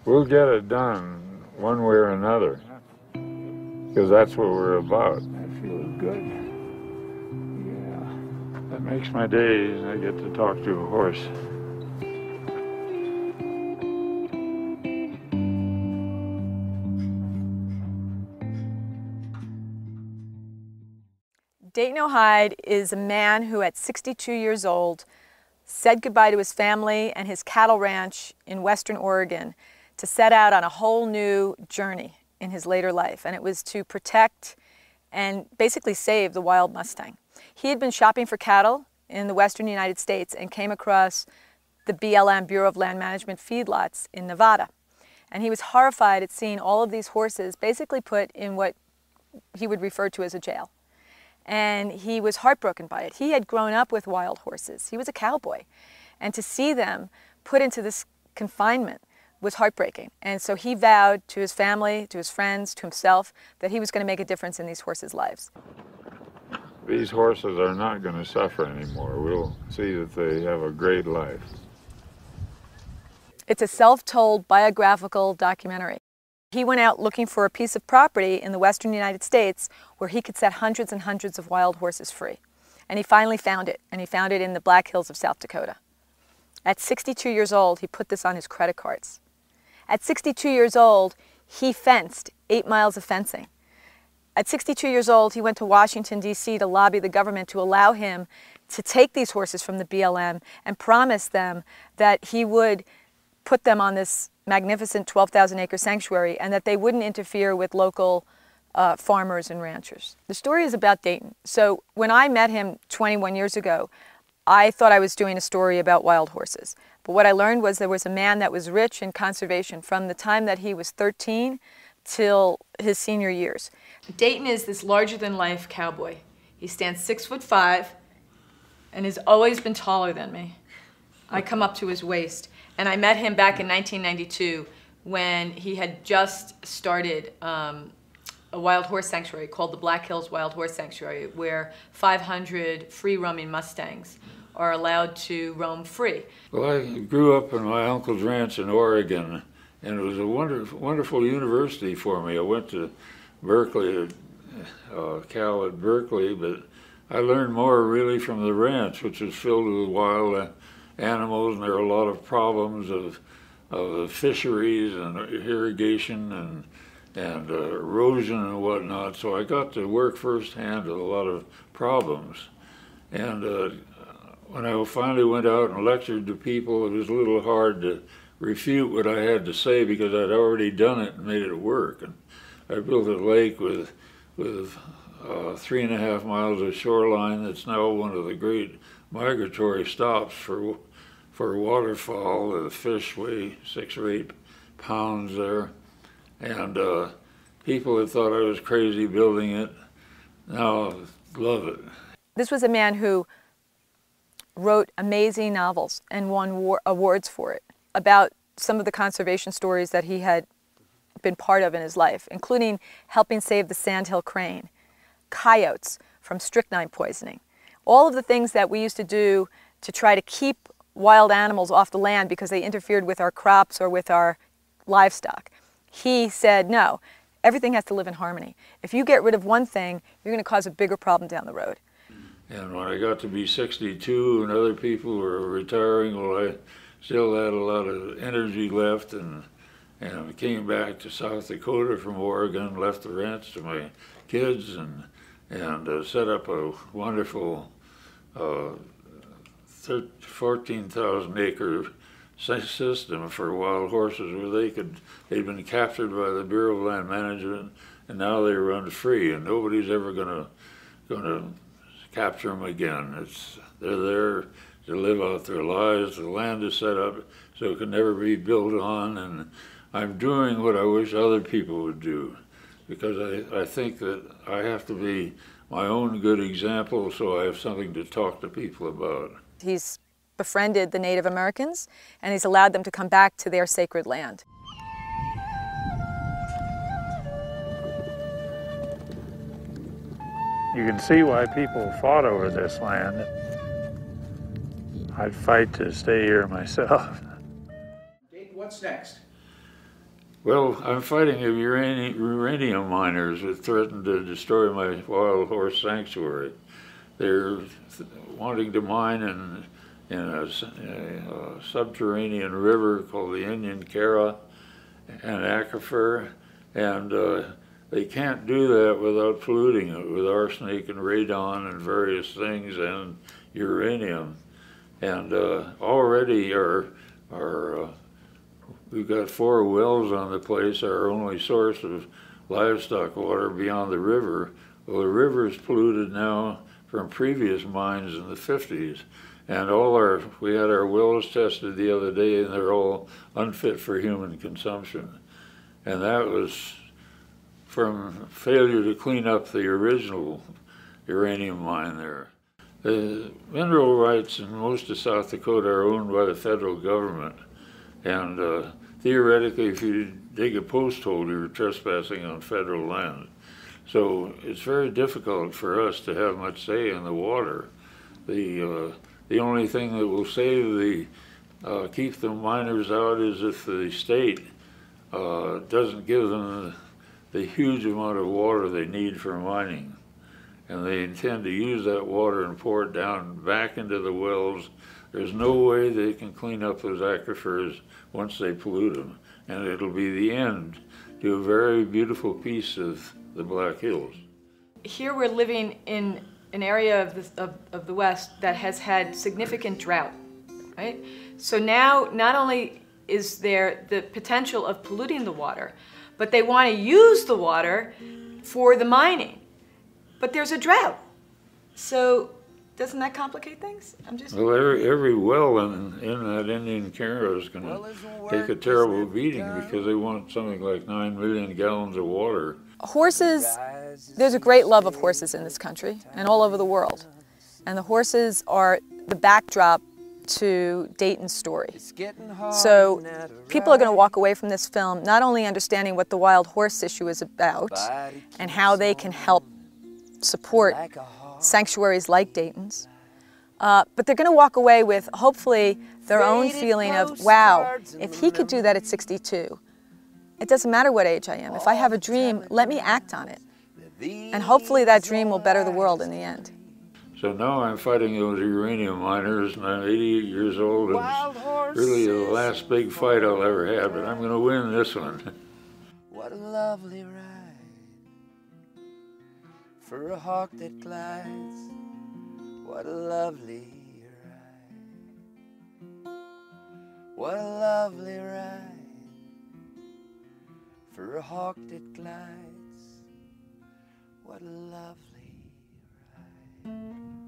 We'll get it done one way or another, because that's what we're about. That feels good. Yeah, that makes my days. I get to talk to a horse. Dayton Hyde is a man who at 62 years old said goodbye to his family and his cattle ranch in western Oregon to set out on a whole new journey in his later life, and it was to protect and basically save the wild Mustang. He had been shopping for cattle in the western United States and came across the BLM, Bureau of Land Management, feedlots in Nevada. And he was horrified at seeing all of these horses basically put in what he would refer to as a jail. And he was heartbroken by it. He had grown up with wild horses. He was a cowboy. And to see them put into this confinement was heartbreaking. And so he vowed to his family, to his friends, to himself, that he was going to make a difference in these horses' lives. These horses are not going to suffer anymore. We'll see that they have a great life. It's a self-told biographical documentary. He went out looking for a piece of property in the western United States where he could set hundreds and hundreds of wild horses free. And he finally found it, and he found it in the Black Hills of South Dakota. At 62 years old, he put this on his credit cards. At 62 years old, he fenced 8 miles of fencing. At 62 years old, he went to Washington, D.C. to lobby the government to allow him to take these horses from the BLM and promise them that he would put them on this magnificent 12,000-acre sanctuary and that they wouldn't interfere with local farmers and ranchers. The story is about Dayton. So when I met him 21 years ago, I thought I was doing a story about wild horses. But what I learned was there was a man that was rich in conservation from the time that he was 13 till his senior years. Dayton is this larger-than-life cowboy. He stands 6'5" and has always been taller than me. I come up to his waist. And I met him back in 1992 when he had just started a wild horse sanctuary called the Black Hills Wild Horse Sanctuary, where 500 free-roaming Mustangs are allowed to roam free. Well, I grew up on my uncle's ranch in Oregon, and it was a wonderful university for me. I went to Berkeley, Cal at Berkeley, but I learned more really from the ranch, which was filled with wild animals, and there are a lot of problems of fisheries and irrigation and erosion and whatnot. So I got to work firsthand with a lot of problems. And when I finally went out and lectured to people, it was a little hard to refute what I had to say because I'd already done it and made it work. And I built a lake with 3.5 miles of shoreline that's now one of the great migratory stops for waterfowl. The fish weigh 6 or 8 pounds there, and people had thought I was crazy building it. Now love it. This was a man who wrote amazing novels and won awards for it about some of the conservation stories that he had been part of in his life, including helping save the sandhill crane, coyotes from strychnine poisoning, all of the things that we used to do to try to keep wild animals off the land because they interfered with our crops or with our livestock. He said, no, everything has to live in harmony. If you get rid of one thing, you're going to cause a bigger problem down the road. And when I got to be 62 and other people were retiring, well, I still had a lot of energy left, and I came back to South Dakota from Oregon, left the ranch to my kids, and set up a wonderful 14,000-acre system for wild horses where they'd been captured by the Bureau of Land Management, and now they run free, and nobody's ever gonna capture them again. They're there to live out their lives. The land is set up so it can never be built on, and I'm doing what I wish other people would do, because I think that I have to be my own good example so I have something to talk to people about. He's befriended the Native Americans, and he's allowed them to come back to their sacred land. You can see why people fought over this land. I'd fight to stay here myself. Dayton, what's next? Well, I'm fighting uranium miners that threaten to destroy my wild horse sanctuary. They're wanting to mine in a subterranean river called the Indian Cara and aquifer, and they can't do that without polluting it with arsenic and radon and various things and uranium. And already we've got 4 wells on the place, our only source of livestock water beyond the river. Well, the river is polluted now from previous mines in the 50s. And we had our wells tested the other day, and they're all unfit for human consumption. And that was from failure to clean up the original uranium mine there. The mineral rights in most of South Dakota are owned by the federal government. And theoretically, if you dig a post hole, you're trespassing on federal land. So it's very difficult for us to have much say in the water. The only thing that will save keep the miners out is if the state doesn't give them the huge amount of water they need for mining. And they intend to use that water and pour it down back into the wells. There's no way they can clean up those aquifers once they pollute them. And it'll be the end to a very beautiful piece of the Black Hills. Here we're living in an area of the West that has had significant drought, right? So now not only is there the potential of polluting the water, but they want to use the water for the mining. But there's a drought. So doesn't that complicate things? Well, every well in that Indian Cara is going to take a terrible beating because they want something like 9 million gallons of water. Horses, there's a great love of horses in this country and all over the world. And the horses are the backdrop to Dayton's story. So people are going to walk away from this film not only understanding what the wild horse issue is about and how they can help support sanctuaries like Dayton's, but they're going to walk away with hopefully their own feeling of, wow, if he could do that at 62, it doesn't matter what age I am. If I have a dream, let me act on it. And hopefully that dream will better the world in the end. So now I'm fighting those uranium miners, and I'm 88 years old, and it's really the last big fight I'll ever have, but I'm going to win this one. What a lovely ride for a hawk that glides. What a lovely ride. What a lovely ride for a hawk that glides. What a lovely ride.